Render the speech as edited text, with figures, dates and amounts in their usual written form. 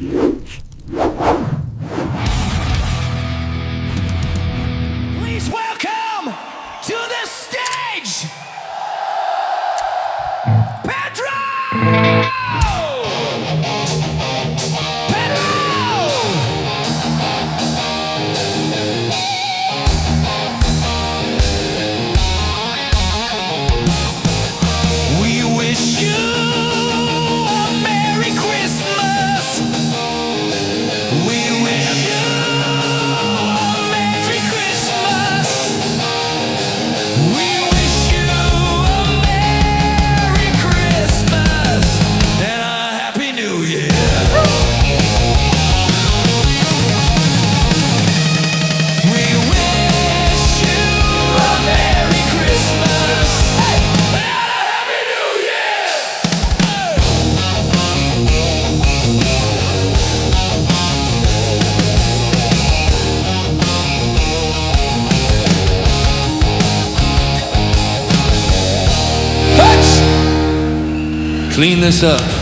Please welcome to the stage, Pedro! Pedro! We wish you a Merry Christmas. We wish you a Merry Christmas. We wish you a Merry Christmas and a Happy New Year. We wish you a Merry Christmas and a Happy New Year. Hutch! Clean this up.